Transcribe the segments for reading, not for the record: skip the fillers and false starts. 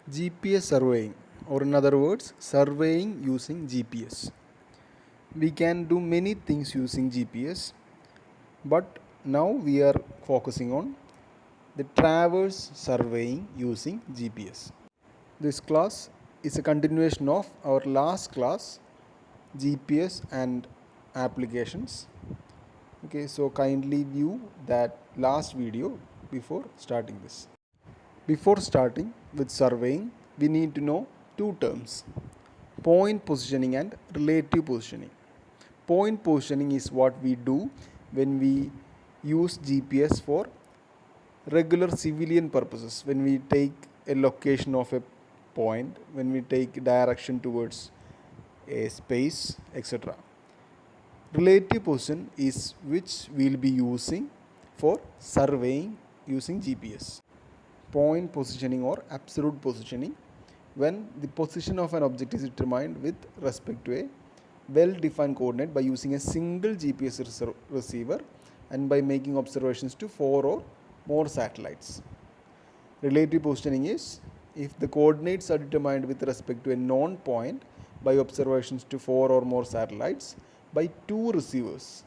GPS surveying, or in other words, surveying using GPS. We can do many things using GPS, but now we are focusing on the traverse surveying using GPS. This class is a continuation of our last class, GPS and applications. Okay, so kindly view that last video before starting this. Before starting with surveying, we need to know two terms: point positioning and relative positioning. Point positioning is what we do when we use GPS for regular civilian purposes, when we take a location of a point, when we take direction towards a space, etc. Relative position is which we will be using for surveying using GPS. Point positioning or absolute positioning, when the position of an object is determined with respect to a well-defined coordinate by using a single GPS receiver and by making observations to 4 or more satellites. Relative positioning is if the coordinates are determined with respect to a known point by observations to 4 or more satellites by two receivers,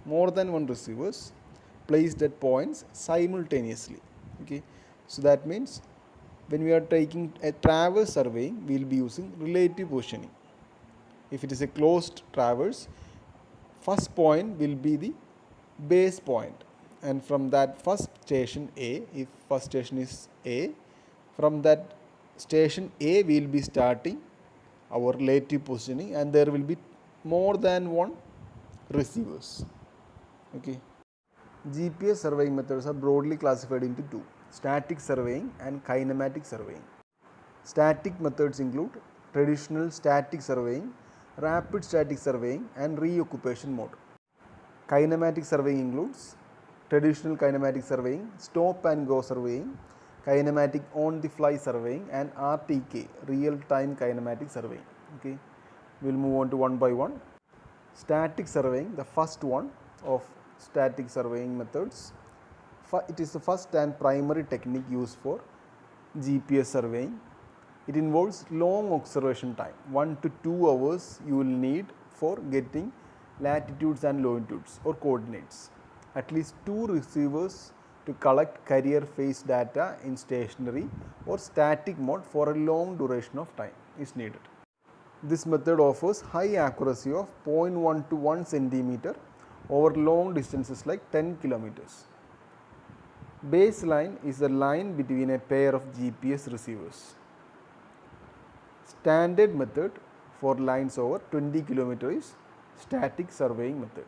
more than one receivers, placed at points simultaneously. Okay, so that means when we are taking a traverse surveying, we will be using relative positioning. If it is a closed traverse, first point will be the base point, and from that first station A, if first station is A, from that station A we will be starting our relative positioning, and there will be more than one receivers. Okay. GPS surveying methods are broadly classified into two: static surveying and kinematic surveying. Static methods include traditional static surveying, rapid static surveying, and reoccupation mode. Kinematic surveying includes traditional kinematic surveying, stop and go surveying, kinematic on the fly surveying, and RTK, real time kinematic surveying. Okay, we will move on to one by one. Static surveying, the first one of static surveying methods. It is the first and primary technique used for GPS surveying. It involves long observation time, 1 to 2 hours you will need for getting latitudes and longitudes or coordinates. At least two receivers to collect carrier phase data in stationary or static mode for a long duration of time is needed. This method offers high accuracy of 0.1 to 1 centimeter over long distances like 10 kilometers. Baseline is the line between a pair of GPS receivers. Standard method for lines over 20 km is static surveying method.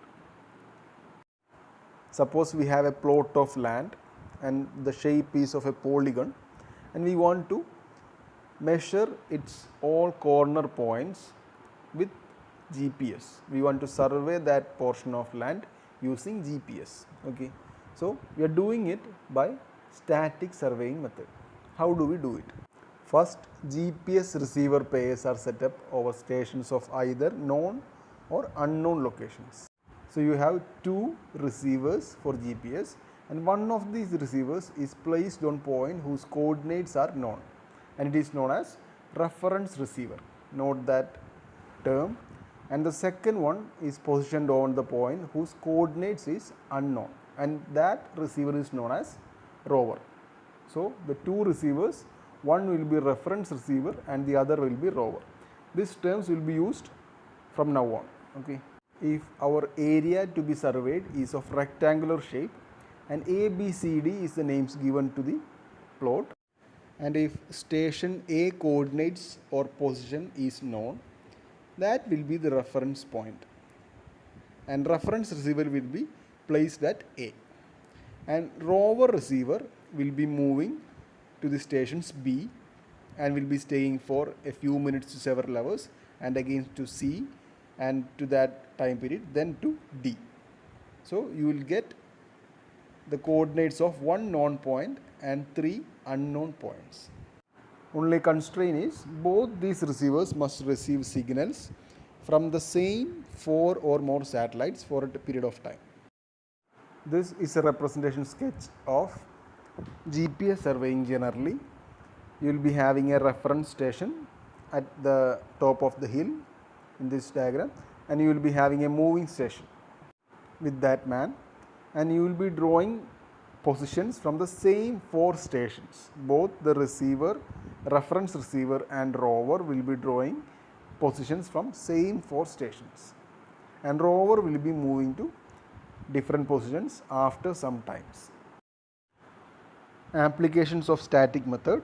Suppose we have a plot of land and the shape is of a polygon, and we want to measure its all corner points with GPS. We want to survey that portion of land using GPS. Okay, so we are doing it by static surveying method. How do we do it? First, GPS receiver pairs are set up over stations of either known or unknown locations. So you have two receivers for GPS, and one of these receivers is placed on point whose coordinates are known, and it is known as reference receiver. Note that term. And the second one is positioned on the point whose coordinates is unknown, and that receiver is known as rover. So the two receivers, one will be reference receiver and the other will be rover. These terms will be used from now on. Okay. If our area to be surveyed is of rectangular shape and ABCD is the names given to the plot, and if station A coordinates or position is known, that will be the reference point, and reference receiver will be placed at A, and rover receiver will be moving to the stations B and will be staying for a few minutes to several hours, and again to C, and to that time period then to D. So you will get the coordinates of one known point and three unknown points. Only constraint is both these receivers must receive signals from the same 4 or more satellites for a period of time. This is a representation sketch of GPS surveying generally. You will be having a reference station at the top of the hill in this diagram, and you will be having a moving station with that man, and you will be drawing positions from the same 4 stations. Both the receiver, reference receiver and rover will be drawing positions from same 4 stations, and rover will be moving to different positions after some times. Applications of static method: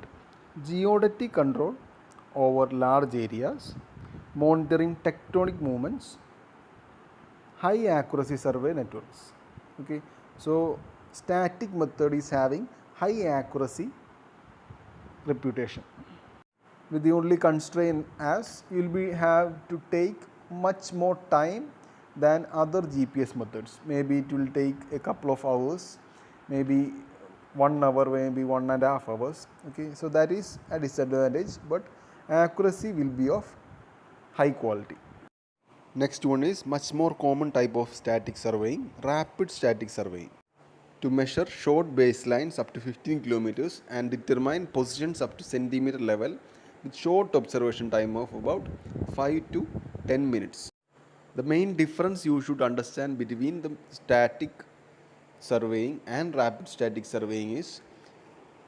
geodetic control over large areas, monitoring tectonic movements, high accuracy survey networks. Okay, so static method is having high accuracy reputation, with the only constraint as you will be have to take much more time than other GPS methods. Maybe it will take a couple of hours, maybe 1 hour, maybe 1.5 hours. Okay, so that is a disadvantage, but accuracy will be of high quality. Next one is much more common type of static surveying, rapid static surveying, to measure short baselines up to 15 kilometers and determine positions up to centimeter level with short observation time of about 5 to 10 minutes. The main difference you should understand between the static surveying and rapid static surveying is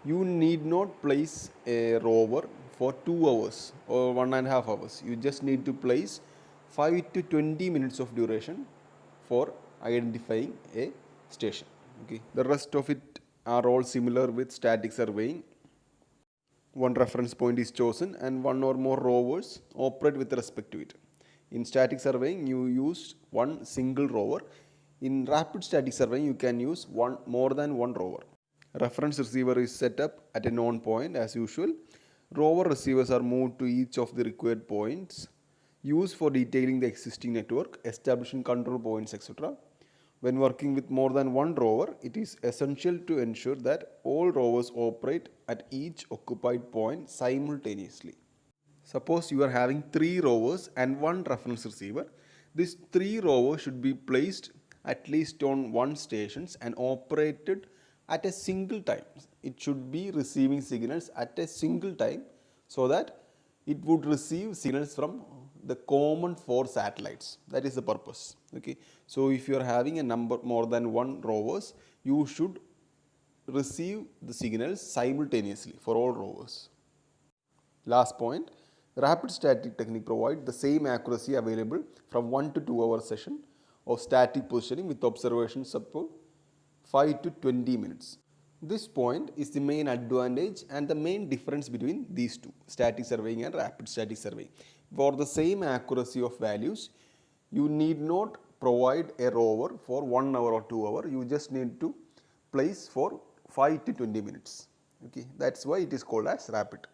you need not place a rover for 2 hours or 1.5 hours. You just need to place 5 to 20 minutes of duration for identifying a station. Okay. The rest of it are all similar with static surveying. One reference point is chosen and one or more rovers operate with respect to it. In static surveying, you use one single rover. In rapid static surveying, you can use more than one rover. Reference receiver is set up at a known point as usual. Rover receivers are moved to each of the required points used for detailing the existing network, establishing control points, etc. When working with more than one rover, it is essential to ensure that all rovers operate at each occupied point simultaneously. Suppose you are having 3 rovers and one reference receiver. These 3 rovers should be placed at least on one stations and operated at a single time. It should be receiving signals at a single time so that it would receive signals from the common 4 satellites. That is the purpose. Okay. So if you are having a number more than one rovers, you should receive the signals simultaneously for all rovers. Last point, rapid static technique provides the same accuracy available from 1 to 2 hour session of static positioning with observations up to 5 to 20 minutes. This point is the main advantage and the main difference between these two, static surveying and rapid static surveying. For the same accuracy of values, you need not provide a rover for 1 hour or 2 hours. You just need to place for 5 to 20 minutes. Okay, that's why it is called as rapid.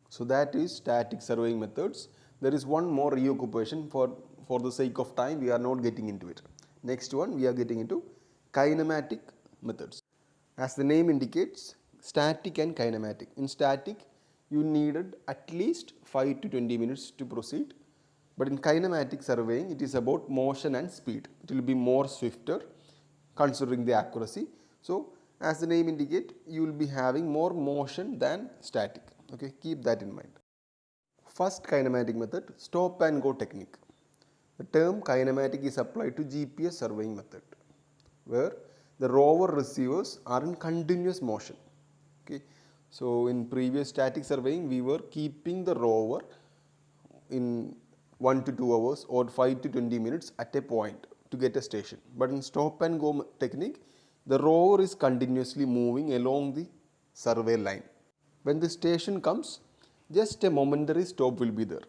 So that is static surveying methods. There is one more reoccupation for the sake of time we are not getting into it. Next one we are getting into kinematic methods. As the name indicates, static and kinematic. In static you needed at least 5 to 20 minutes to proceed, but in kinematic surveying it is about motion and speed. It will be more swifter considering the accuracy. So as the name indicates, you will be having more motion than static. Okay, keep that in mind. First kinematic method, stop and go technique. The term kinematic is applied to GPS surveying method, where the rover receivers are in continuous motion. Okay, so in previous static surveying, we were keeping the rover in 1 to 2 hours or 5 to 20 minutes at a point to get a station. But in stop and go technique, the rover is continuously moving along the survey line. When the station comes, just a momentary stop will be there.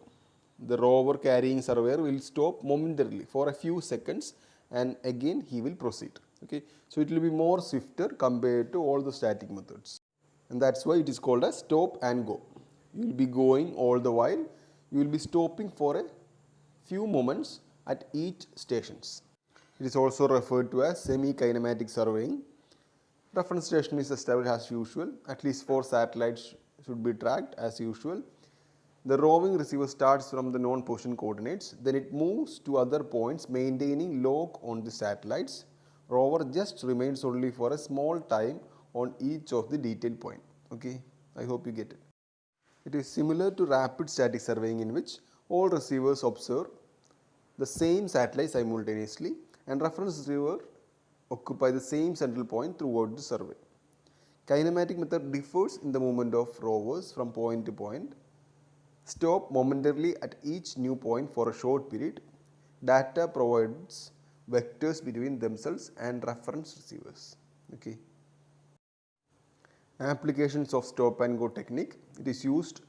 The rover carrying surveyor will stop momentarily for a few seconds and again he will proceed. Okay, so it will be more swifter compared to all the static methods, and that's why it is called as stop and go. You will be going all the while, you will be stopping for a few moments at each stations. It is also referred to as semi-kinematic surveying. Reference station is established as usual. At least 4 satellites should be tracked as usual. The roving receiver starts from the known position coordinates. Then it moves to other points maintaining lock on the satellites. Rover just remains only for a small time on each of the detailed point. Okay, I hope you get it. It is similar to rapid static surveying, in which all receivers observe the same satellite simultaneously and reference receiver occupy the same central point throughout the survey. Kinematic method differs in the movement of rovers from point to point, stop momentarily at each new point for a short period. Data provides vectors between themselves and reference receivers. Okay. Applications of stop and go technique. It is used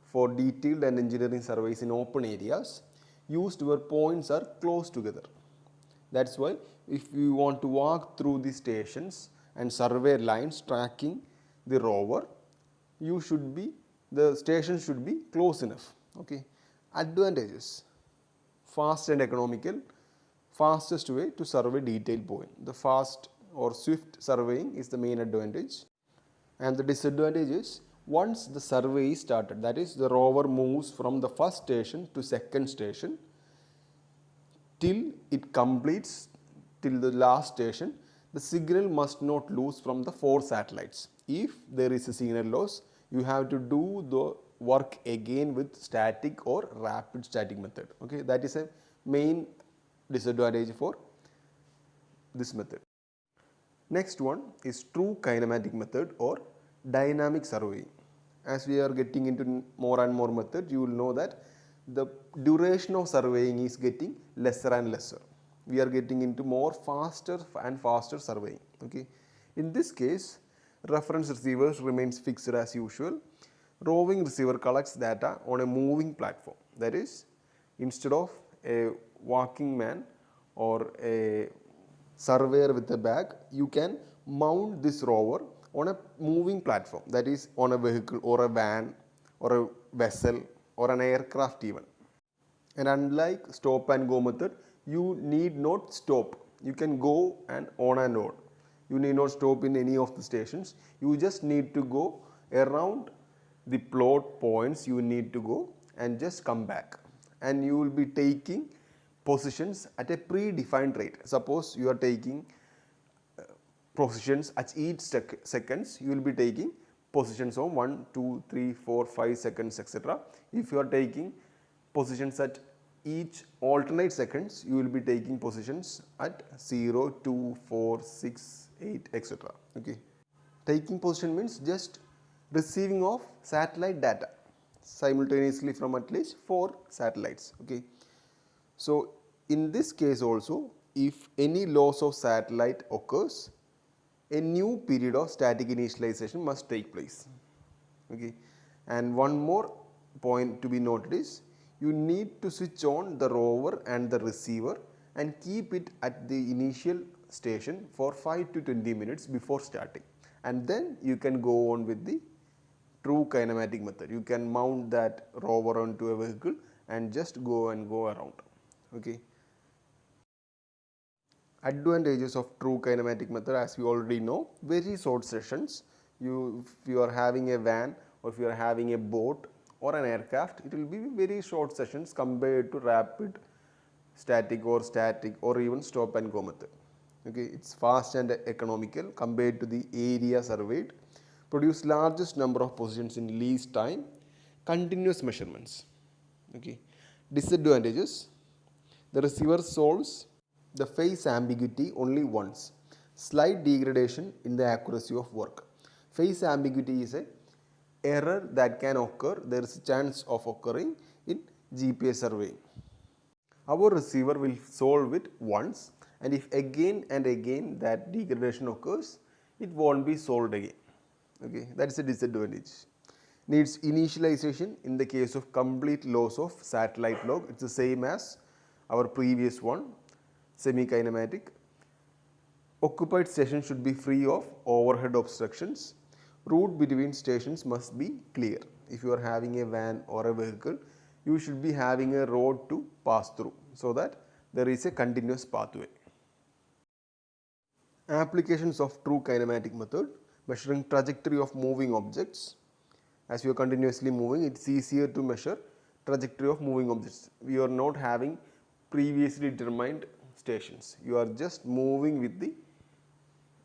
for detailed and engineering surveys in open areas, used where points are close together. That's why if you want to walk through the stations and survey lines tracking the rover, the station should be close enough. Okay. Advantages: fast and economical, fastest way to survey detailed point. The fast or swift surveying is the main advantage. And the disadvantage is, once the survey is started, that is, the rover moves from the first station to second station till it completes till the last station, the signal must not lose from the 4 satellites. If there is a signal loss, you have to do the work again with static or rapid static method. Okay, that is a main disadvantage for this method. Next one is true kinematic method or dynamic surveying. As we are getting into more and more methods, you will know that the duration of surveying is getting lesser and lesser. We are getting into more faster and faster surveying. Okay. In this case, reference receivers remains fixed as usual. Roving receiver collects data on a moving platform. That is, instead of a walking man or a surveyor with a bag, you can mount this rover on a moving platform, that is on a vehicle or a van or a vessel or an aircraft even. And unlike stop and go method, you need not stop. You can go and on. You need not stop in any of the stations. You just need to go around the plot points you need to go and just come back. And you will be taking positions at a predefined rate. Suppose you are taking positions at each seconds, you will be taking positions of 1, 2, 3, 4, 5 seconds, etc. If you are taking positions at each alternate seconds, you will be taking positions at 0, 2, 4, 6, 8, etc. Okay. Taking position means just receiving of satellite data simultaneously from at least 4 satellites. Okay. So in this case also, if any loss of satellite occurs, a new period of static initialization must take place. Okay. And one more point to be noted is, you need to switch on the rover and the receiver and keep it at the initial station for 5 to 20 minutes before starting, and then you can go on with the true kinematic method. You can mount that rover onto a vehicle and just go around. Okay. Advantages of true kinematic method, as we already know, very short sessions. If you are having a van or if you are having a boat or an aircraft, it will be very short sessions compared to rapid static or even stop and go method. Okay, it's fast and economical compared to the area surveyed, produce largest number of positions in least time, continuous measurements. Okay. Disadvantages: the receiver solves the phase ambiguity only once, slight degradation in the accuracy of work. Phase ambiguity is a error that can occur, there is a chance of occurring in GPS surveying. Our receiver will solve it once, and if again and again that degradation occurs, it won't be solved again. Okay, that is a disadvantage. Needs initialization in the case of complete loss of satellite log. It's the same as our previous one, semi-kinematic. Occupied station should be free of overhead obstructions. Route between stations must be clear. If you are having a van or a vehicle, you should be having a road to pass through so that there is a continuous pathway. Applications of true kinematic method: measuring trajectory of moving objects. As you are continuously moving, it is easier to measure trajectory of moving objects. We are not having previously determined stations. You are just moving with the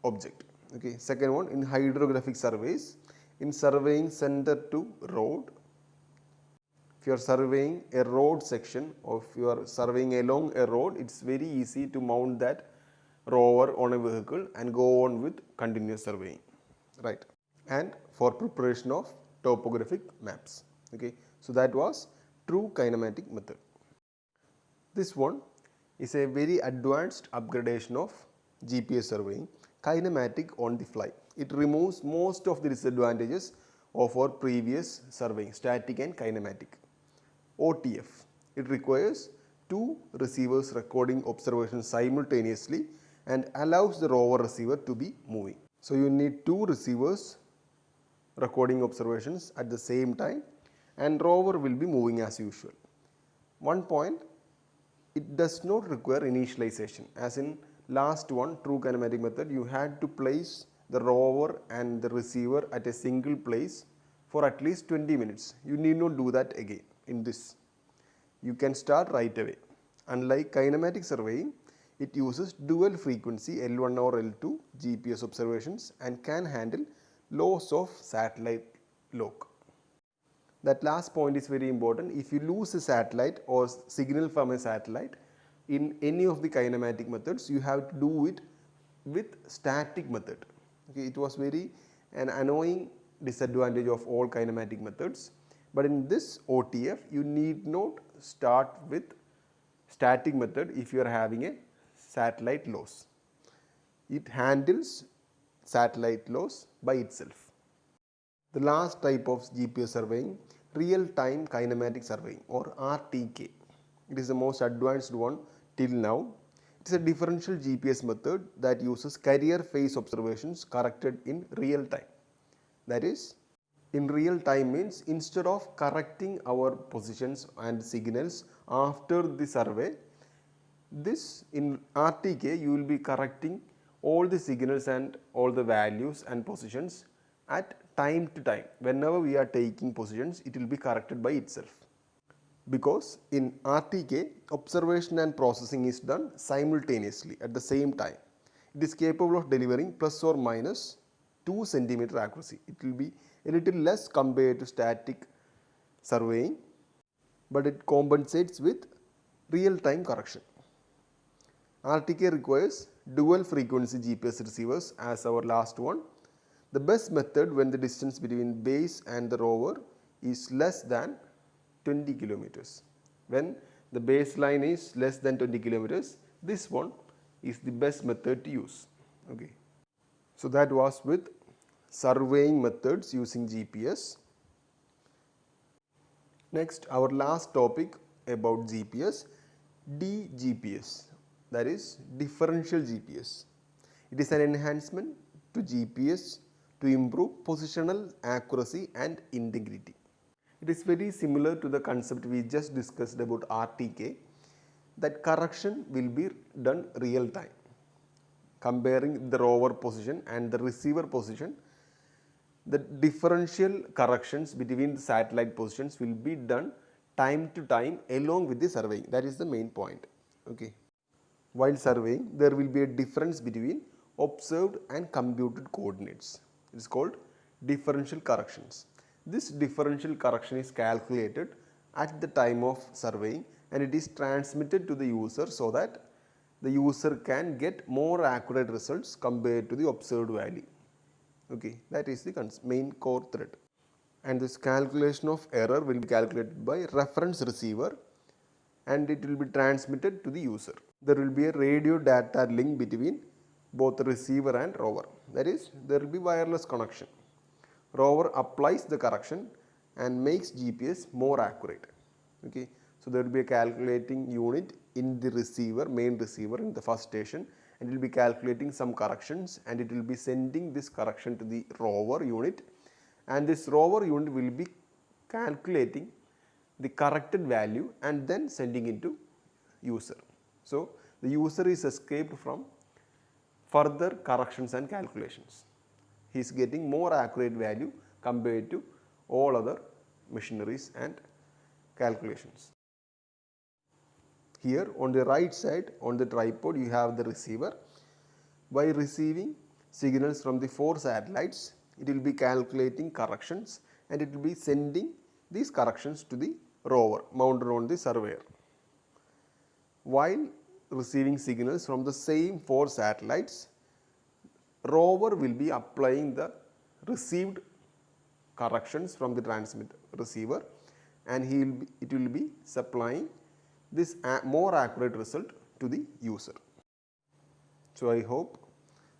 object. Okay. Second one, in hydrographic surveys, in surveying center to road, If you are surveying a road section or if you are surveying along a road, it's very easy to mount that rover on a vehicle and go on with continuous surveying, right? And for preparation of topographic maps. Okay, so that was true kinematic method. This one is a very advanced upgradation of GPS surveying, kinematic on the fly. It removes most of the disadvantages of our previous surveying, static and kinematic. OTF, it requires two receivers recording observations simultaneously and allows the rover receiver to be moving. So you need two receivers recording observations at the same time and rover will be moving as usual. One point, it does not require initialization, as in last one, true kinematic method, you had to place the rover and the receiver at a single place for at least 20 minutes. You need not do that again in this. You can start right away. Unlike kinematic surveying, it uses dual frequency L1 or L2 GPS observations and can handle loss of satellite lock. That last point is very important. If you lose a satellite or signal from a satellite in any of the kinematic methods, you have to do it with static method. Okay, it was very an annoying disadvantage of all kinematic methods. But in this OTF, you need not start with static method if you are having a satellite loss. It handles satellite loss by itself. The last type of GPS surveying, real-time kinematic surveying or RTK. It is the most advanced one till now. It is a differential GPS method that uses carrier phase observations corrected in real time. That is, in real time means instead of correcting our positions and signals after the survey, this in RTK you will be correcting all the signals and all the values and positions at time to time. Whenever we are taking positions, it will be corrected by itself. Because in RTK, observation and processing is done simultaneously at the same time. It is capable of delivering plus or minus 2 cm accuracy. It will be a little less compared to static surveying, but it compensates with real-time correction. RTK requires dual frequency GPS receivers as our last one. The best method when the distance between base and the rover is less than 20 kilometers. When the baseline is less than 20 kilometers, this one is the best method to use. Okay. So that was with surveying methods using GPS. Next, our last topic about GPS, DGPS, that is differential GPS. It is an enhancement to GPS to improve positional accuracy and integrity. It is very similar to the concept we just discussed about RTK, that correction will be done real time. Comparing the rover position and the receiver position, the differential corrections between the satellite positions will be done time to time along with the surveying. That is the main point. Okay. While surveying, there will be a difference between observed and computed coordinates. It is called differential corrections. This differential correction is calculated at the time of surveying and it is transmitted to the user so that the user can get more accurate results compared to the observed value. Okay, that is the main core thread. And this calculation of error will be calculated by reference receiver and it will be transmitted to the user. There will be a radio data link between both the receiver and rover. That is, there will be wireless connection. Rover applies the correction and makes GPS more accurate. Okay. So there will be a calculating unit in the receiver, main receiver in the first station, and it will be calculating some corrections and it will be sending this correction to the rover unit, and this rover unit will be calculating the corrected value and then sending it to user. So the user is escaped from further corrections and calculations. He is getting more accurate value compared to all other machineries and calculations. Here on the right side on the tripod you have the receiver. By receiving signals from the 4 satellites, it will be calculating corrections and it will be sending these corrections to the rover mounted on the surveyor. While receiving signals from the same 4 satellites, rover will be applying the received corrections from the transmit receiver, and it will be supplying this more accurate result to the user. So I hope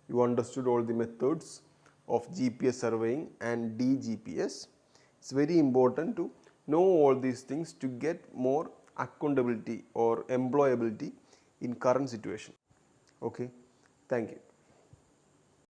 you understood all the methods of GPS surveying and DGPS. It's very important to know all these things to get more accountability or employability in current situation. Okay, thank you.